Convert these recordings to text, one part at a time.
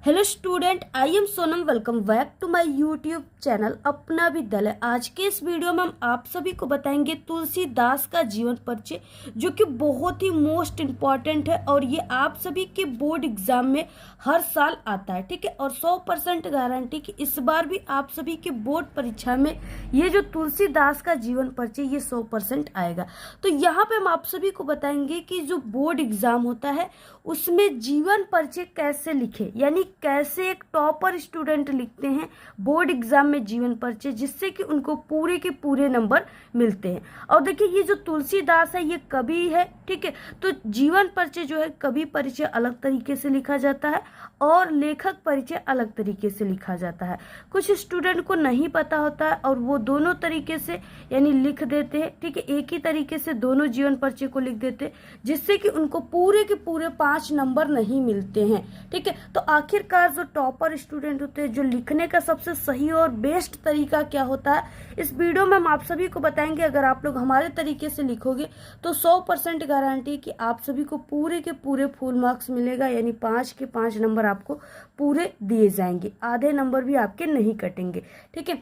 Hello student, I am Sonam. Welcome back to my YouTube channel Apna Vidyalaya. आज के इस video में हम आप सभी को बताएंगे तुलसीदास का जीवन परिचय, जो कि बहुत ही मोस्ट इम्पॉर्टेंट है और ये आप सभी के बोर्ड एग्जाम में हर साल आता है। ठीक है, और 100% गारंटी कि इस बार भी आप सभी के बोर्ड परीक्षा में ये जो तुलसीदास का जीवन परिचय ये 100% आएगा। तो यहाँ पे हम आप सभी को बताएंगे कि जो बोर्ड एग्जाम होता है उसमें जीवन परिचय कैसे लिखे, यानी कैसे एक टॉपर स्टूडेंट लिखते हैं बोर्ड एग्जाम में जीवन परिचय, जिससे कि उनको पूरे के पूरे नंबर मिलते हैं। और देखिए, ये जो तुलसीदास है ये कवि है। ठीक है, तो जीवन परिचय जो है कवि परिचय अलग तरीके से लिखा जाता है और लेखक परिचय अलग तरीके से लिखा जाता है। कुछ स्टूडेंट को नहीं पता होता है और वो दोनों तरीके से यानी लिख देते हैं। ठीक है, एक ही तरीके से दोनों जीवन परिचय को लिख देते हैं, जिससे कि उनको पूरे के पूरे 5 नंबर नहीं मिलते हैं। ठीक है, तो आखिरकार जो टॉपर स्टूडेंट होते हैं, जो लिखने का सबसे सही और बेस्ट तरीका क्या होता है, इस वीडियो में हम आप सभी को बताएंगे। अगर आप लोग हमारे तरीके से लिखोगे तो 100% गारंटी कि आप सभी को पूरे के पूरे फुल मार्क्स मिलेगा, यानी 5 के 5 नंबर आपको पूरे दिए जाएंगे, आधे नंबर भी आपके नहीं कटेंगे। ठीक है,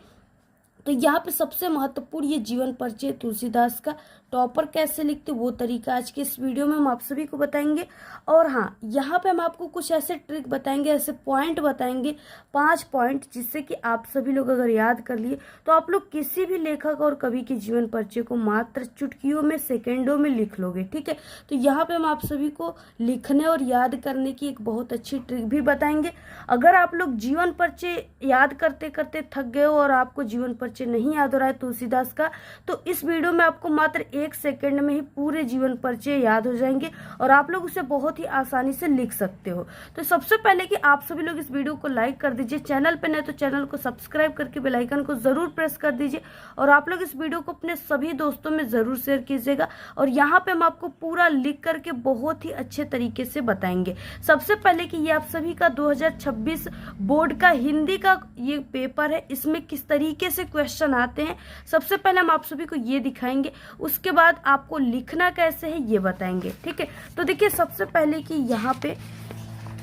तो यहाँ पे सबसे महत्वपूर्ण ये जीवन परिचय तुलसीदास का टॉपर कैसे लिखते वो तरीका आज के इस वीडियो में हम आप सभी को बताएंगे। और हाँ, यहाँ पे हम आपको कुछ ऐसे ट्रिक बताएंगे, ऐसे पॉइंट बताएंगे, 5 पॉइंट, जिससे कि आप सभी लोग अगर याद कर लिए तो आप लोग किसी भी लेखक और कवि के जीवन परिचय को मात्र चुटकियों में, सेकेंडों में लिख लोगे। ठीक है, तो यहाँ पे हम आप सभी को लिखने और याद करने की एक बहुत अच्छी ट्रिक भी बताएंगे। अगर आप लोग जीवन परिचय याद करते करते थक गए हो और आपको जीवन परिचय नहीं याद हो रहा है तुलसीदास का, तो इस वीडियो में आपको मात्र 1 सेकंड में ही पूरे जीवन परिचय याद हो जाएंगे और आप लोग उसे बहुत ही आसानी से लिख सकते हो। तो सबसे पहले कि आप सभी लोग इस वीडियो को लाइक कर दीजिए, चैनल पे नए तो चैनल को सब्सक्राइब करके बेल आइकन को जरूर प्रेस कर दीजिए और आप लोग इस वीडियो को अपने सभी दोस्तों में जरूर शेयर कीजिएगा। और यहाँ पे हम आपको पूरा लिख करके बहुत ही अच्छे तरीके से बताएंगे। सबसे पहले कि ये आप सभी का 2026 बोर्ड का हिंदी का ये पेपर है, इसमें किस तरीके से क्वेश्चन आते हैं सबसे पहले हम आप सभी को ये दिखाएंगे। उसके बाद आपको लिखना कैसे है ये बताएंगे। ठीक है, तो देखिए सबसे पहले कि यहाँ पे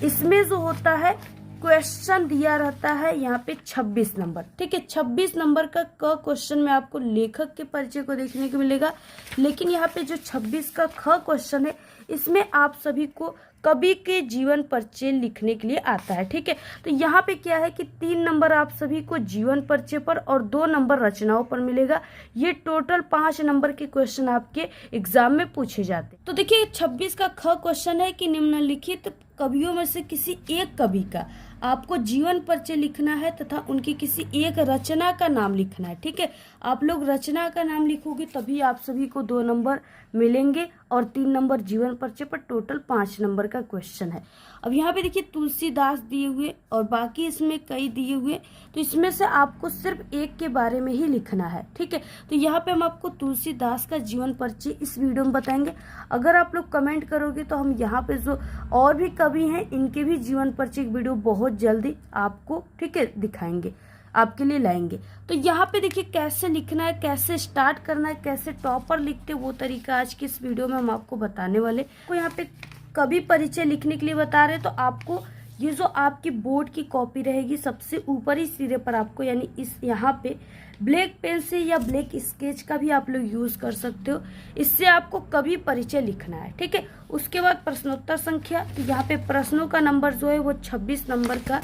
इसमें जो होता है क्वेश्चन दिया रहता है यहाँ पे 26 नंबर। ठीक है, 26 नंबर का क्वेश्चन में आपको लेखक के परिचय को देखने को मिलेगा, लेकिन यहाँ पे जो 26 का क्वेश्चन है इसमें आप सभी को कवि के जीवन परिचय लिखने के लिए आता है। ठीक है, तो यहाँ पे क्या है कि 3 नंबर आप सभी को जीवन परिचय पर और 2 नंबर रचनाओं पर मिलेगा। ये टोटल 5 नंबर के क्वेश्चन आपके एग्जाम में पूछे जाते हैं। तो देखिए 26 का क्वेश्चन है कि निम्नलिखित कवियों में से किसी एक कवि का आपको जीवन परिचय लिखना है तथा उनकी किसी एक रचना का नाम लिखना है। ठीक है, आप लोग रचना का नाम लिखोगे तभी आप सभी को 2 नंबर मिलेंगे और 3 नंबर जीवन परिचय पर, टोटल 5 नंबर का क्वेश्चन है। अब यहाँ पे देखिए तुलसीदास दिए हुए और बाकी इसमें कई दिए हुए, तो इसमें से आपको सिर्फ एक के बारे में ही लिखना है। ठीक है, तो यहाँ पे हम आपको तुलसीदास का जीवन परिचय इस वीडियो में बताएंगे। अगर आप लोग कमेंट करोगे तो हम यहाँ पे जो और भी कवि हैं इनके भी जीवन परिचय वीडियो बहुत जल्दी आपको, ठीक है, दिखाएंगे, आपके लिए लाएंगे। तो यहाँ पे देखिए कैसे लिखना है, कैसे स्टार्ट करना है, कैसे टॉपर लिखते वो तरीका आज की इस वीडियो में हम आपको बताने वाले। तो यहाँ पे कवि परिचय लिखने के लिए बता रहे, तो आपको ये जो आपकी बोर्ड की कॉपी रहेगी सबसे ऊपरी सिरे पर आपको, यानी इस यहाँ पे ब्लैक पेन से या ब्लैक स्केच का भी आप लोग यूज कर सकते हो, इससे आपको कवि परिचय लिखना है। ठीक है, उसके बाद प्रश्नोत्तर संख्या, तो यहाँ पे प्रश्नों का नंबर जो है वो 26 नंबर का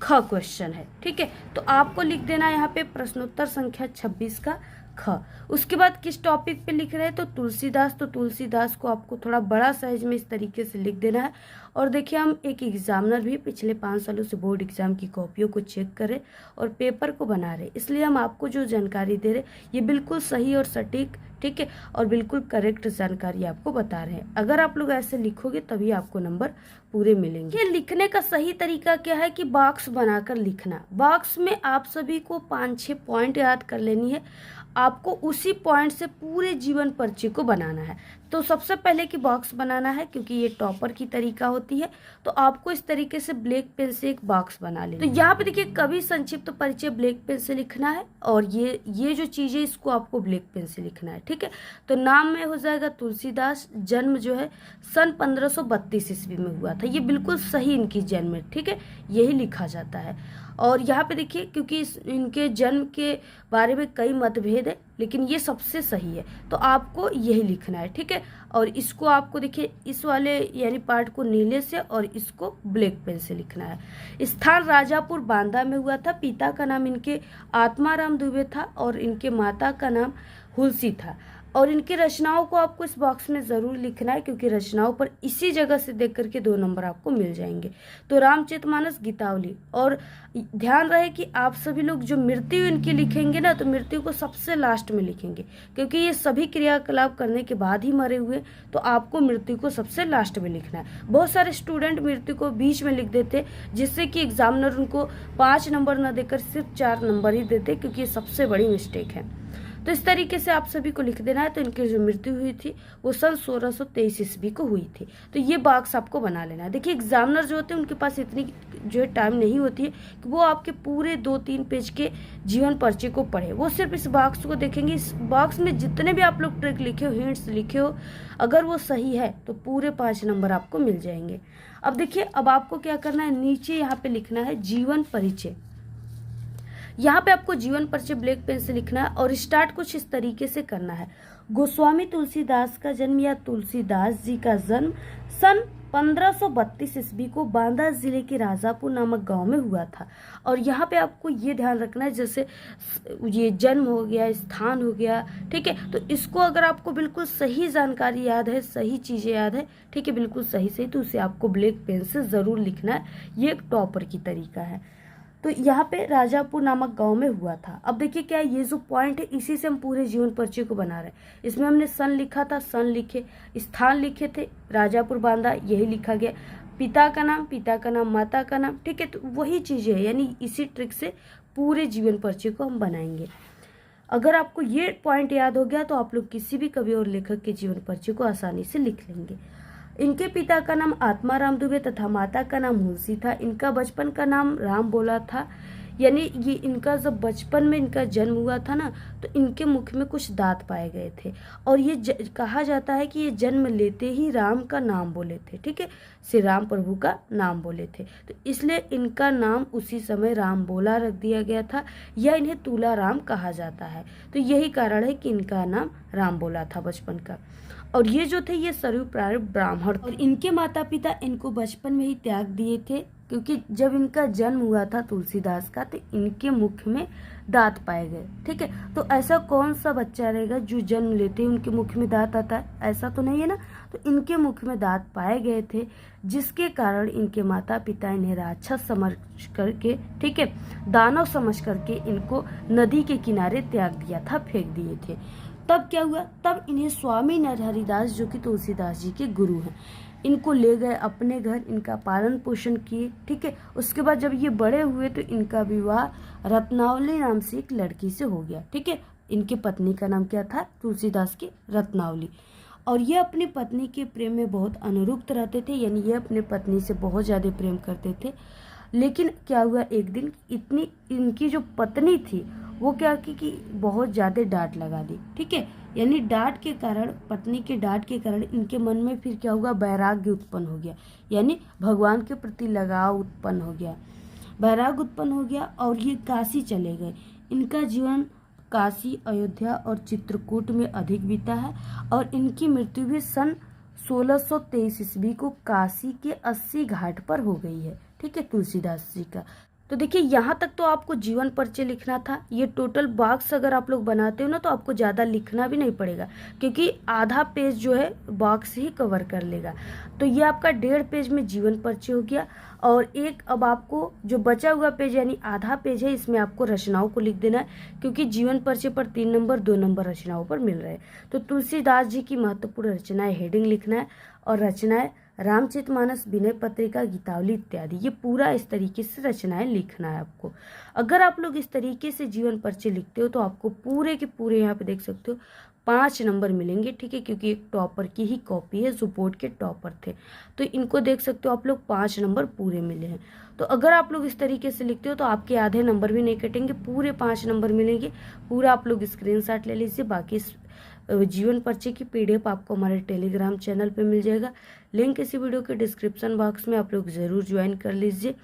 क्वेश्चन है। ठीक है, तो आपको लिख देना यहाँ पे प्रश्नोत्तर संख्या 26 का उसके बाद किस टॉपिक पे लिख रहे हैं तो तुलसीदास, तो तुलसीदास को आपको थोड़ा बड़ा साइज में इस तरीके से लिख देना है। और देखिए हम एक एग्जामिनर भी पिछले 5 सालों से बोर्ड एग्जाम की कॉपियों को चेक कर रहे और पेपर को बना रहे, इसलिए हम आपको जो जानकारी दे रहे ये बिल्कुल सही और सटीक, ठीक है, और बिल्कुल करेक्ट जानकारी आपको बता रहे हैं। अगर आप लोग ऐसे लिखोगे तभी आपको नंबर पूरे मिलेंगे। ये लिखने का सही तरीका क्या है कि बॉक्स बनाकर लिखना। बॉक्स में आप सभी को 5-6 पॉइंट याद कर लेनी है, आपको उसी पॉइंट से पूरे जीवन परिचय को बनाना है तो सबसे पहले की बॉक्स बनाना है, क्योंकि ये टॉपर की तरीका होती है, तो आपको इस तरीके से ब्लैक पेन से एक बॉक्स बना लेना। तो यहाँ पे देखिए कवि संक्षिप्त परिचय ब्लैक पेन से लिखना है, और ये जो चीजें इसको आपको ब्लैक पेन से लिखना है, ठीक है। तो नाम में हो जाएगा तुलसीदास, जन्म जो है सन 1532 ईस्वी में हुआ था, ये बिल्कुल सही इनकी जन्म है, ठीक है, यही लिखा जाता है। और यहाँ पे देखिए क्योंकि इनके जन्म के बारे में कई मतभेद है, लेकिन ये सबसे सही है, तो आपको यही लिखना है, ठीक है। और इसको आपको देखिए इस वाले यानी पार्ट को नीले से और इसको ब्लैक पेन से लिखना है। स्थान राजापुर बांदा में हुआ था। पिता का नाम इनके आत्माराम दुबे था और इनके माता का नाम हुलसी था। और इनकी रचनाओं को आपको इस बॉक्स में ज़रूर लिखना है, क्योंकि रचनाओं पर इसी जगह से देख करके 2 नंबर आपको मिल जाएंगे। तो रामचरितमानस, गीतावली। और ध्यान रहे कि आप सभी लोग जो मृत्यु इनकी लिखेंगे ना, तो मृत्यु को सबसे लास्ट में लिखेंगे, क्योंकि ये सभी क्रियाकलाप करने के बाद ही मरे हुए, तो आपको मृत्यु को सबसे लास्ट में लिखना है। बहुत सारे स्टूडेंट मृत्यु को बीच में लिख देते, जिससे कि एग्जामिनर उनको 5 नंबर न देकर सिर्फ 4 नंबर ही देते, क्योंकि ये सबसे बड़ी मिस्टेक है। तो इस तरीके से आप सभी को लिख देना है। तो इनकी जो मृत्यु हुई थी वो सन 1623 ईस्वी को हुई थी। तो ये बॉक्स आपको बना लेना है। देखिए एग्जामिनर जो होते हैं उनके पास इतनी जो है टाइम नहीं होती है कि वो आपके पूरे 2-3 पेज के जीवन परिचय को पढ़े, वो सिर्फ इस बॉक्स को देखेंगे। इस बॉक्स में जितने भी आप लोग ट्रिक लिखे हो, हिंट्स लिखे हो, अगर वो सही है तो पूरे 5 नंबर आपको मिल जाएंगे। अब देखिए अब आपको क्या करना है, नीचे यहाँ पे लिखना है जीवन परिचय। यहाँ पे आपको जीवन परिचय ब्लैक पेन से लिखना है और स्टार्ट कुछ इस तरीके से करना है। गोस्वामी तुलसीदास का जन्म या तुलसीदास जी का जन्म सन 1532 ईस्वी को बांदा जिले के राजापुर नामक गांव में हुआ था। और यहाँ पे आपको ये ध्यान रखना है, जैसे ये जन्म हो गया, स्थान हो गया, ठीक है, तो इसको अगर आपको बिल्कुल सही जानकारी याद है, सही चीज़ें याद है, ठीक है, बिल्कुल सही सही, तो उसे आपको ब्लैक पेन से ज़रूर लिखना है। ये एक टॉपर की तरीका है। तो यहाँ पे राजापुर नामक गांव में हुआ था। अब देखिए क्या ये जो पॉइंट है, इसी से हम पूरे जीवन परिचय को बना रहे हैं। इसमें हमने सन लिखा था, सन लिखे, स्थान लिखे थे राजापुर बांदा, यही लिखा गया, पिता का नाम, माता का नाम, ठीक है, तो वही चीज़ें है, यानी इसी ट्रिक से पूरे जीवन परिचय को हम बनाएंगे। अगर आपको ये पॉइंट याद हो गया तो आप लोग किसी भी कवि और लेखक के जीवन परिचय को आसानी से लिख लेंगे। इनके पिता का नाम आत्माराम दुबे तथा माता का नाम हुलसी था। इनका बचपन का नाम राम बोला था, यानी ये इनका जब बचपन में इनका जन्म हुआ था ना, तो इनके मुख में कुछ दांत पाए गए थे, और ये कहा जाता है कि ये जन्म लेते ही राम का नाम बोले थे, ठीक है, श्री राम प्रभु का नाम बोले थे, तो इसलिए इनका नाम उसी समय राम बोला रख दिया गया था, या इन्हें तुला राम कहा जाता है। तो यही कारण है कि इनका नाम राम बोला था बचपन का। और ये जो थे ये सर्व प्रारंभ ब्राह्मण, और इनके माता पिता इनको बचपन में ही त्याग दिए थे, क्योंकि जब इनका जन्म हुआ था तुलसीदास का, तो इनके मुख में दांत पाए गए, ठीक है। तो ऐसा कौन सा बच्चा रहेगा जो जन्म लेते ही उनके मुख में दांत आता है, ऐसा तो नहीं है ना। तो इनके मुख में दांत पाए गए थे, जिसके कारण इनके माता पिता इन्हें राक्षस समझ करके, ठीक है, दानव समझ करके इनको नदी के किनारे त्याग दिया था, फेंक दिए थे। तब क्या हुआ, तब इन्हें स्वामी नरहरिदास, जो कि तुलसीदास जी के गुरु हैं, इनको ले गए अपने घर, इनका पालन पोषण किए, ठीक है। उसके बाद जब ये बड़े हुए तो इनका विवाह रत्नावली नाम से एक लड़की से हो गया, ठीक है। इनकी पत्नी का नाम क्या था, तुलसीदास की रत्नावली। और ये अपनी पत्नी के प्रेम में बहुत अनुरक्त रहते थे, यानी ये अपने पत्नी से बहुत ज़्यादा प्रेम करते थे। लेकिन क्या हुआ, एक दिन इतनी इनकी जो पत्नी थी वो क्या की कि बहुत ज़्यादा डांट लगा दी, ठीक है, यानी डांट के कारण, पत्नी के डांट के कारण इनके मन में फिर क्या हुआ, वैराग्य उत्पन्न हो गया, यानी भगवान के प्रति लगाव उत्पन्न हो गया, वैराग्य उत्पन्न हो गया, और ये काशी चले गए। इनका जीवन काशी, अयोध्या और चित्रकूट में अधिक बीता है, और इनकी मृत्यु भी सन 1623 ईस्वी को काशी के 80 घाट पर हो गई है, ठीक है, तुलसीदास जी का। तो देखिए यहाँ तक तो आपको जीवन परिचय लिखना था। ये टोटल बॉक्स अगर आप लोग बनाते हो ना, तो आपको ज़्यादा लिखना भी नहीं पड़ेगा, क्योंकि आधा पेज जो है बॉक्स ही कवर कर लेगा। तो ये आपका 1.5 पेज में जीवन परिचय हो गया, और एक अब आपको जो बचा हुआ पेज यानी आधा पेज है, इसमें आपको रचनाओं को लिख देना है, क्योंकि जीवन परिचय पर 3 नंबर 2 नंबर रचनाओं पर मिल रहे हैं। तो तुलसीदास जी की महत्वपूर्ण रचनाएं हेडिंग लिखना है, और रचनाएं रामचरितमानस, विनय पत्रिका, गीतावली इत्यादि। ये पूरा इस तरीके से रचनाएं लिखना है आपको। अगर आप लोग इस तरीके से जीवन परिचय लिखते हो तो आपको पूरे के पूरे यहाँ पे देख सकते हो 5 नंबर मिलेंगे, ठीक है, क्योंकि एक टॉपर की ही कॉपी है जो बोर्ड के टॉपर थे। तो इनको देख सकते हो आप लोग 5 नंबर पूरे मिले हैं। तो अगर आप लोग इस तरीके से लिखते हो तो आपके आधे नंबर भी नहीं कटेंगे, पूरे 5 नंबर मिलेंगे। पूरा आप लोग स्क्रीनशॉट ले लीजिए। बाकी इस जीवन परिचय की PDF आपको हमारे टेलीग्राम चैनल पे मिल जाएगा। लिंक इसी वीडियो के डिस्क्रिप्शन बॉक्स में, आप लोग ज़रूर ज्वाइन कर लीजिए।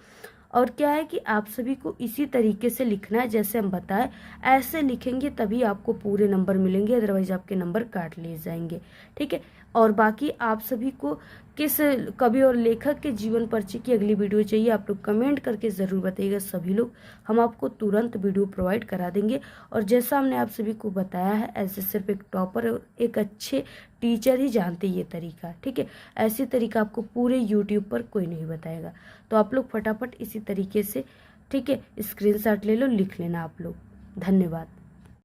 और क्या है कि आप सभी को इसी तरीके से लिखना है जैसे हम बताएं, ऐसे लिखेंगे तभी आपको पूरे नंबर मिलेंगे, अदरवाइज आपके नंबर काट लिए जाएंगे, ठीक है। और बाकी आप सभी को किस कवि और लेखक के जीवन परिचय की अगली वीडियो चाहिए, आप लोग कमेंट करके ज़रूर बताइएगा। सभी लोग हम आपको तुरंत वीडियो प्रोवाइड करा देंगे। और जैसा हमने आप सभी को बताया है, ऐसे सिर्फ एक टॉपर और एक अच्छे टीचर ही जानते ये तरीका, ठीक है। ऐसी तरीका आपको पूरे यूट्यूब पर कोई नहीं बताएगा। तो आप लोग फटाफट इसी तरीके से, ठीक है, स्क्रीनशॉट ले लो, लिख लेना आप लोग। धन्यवाद।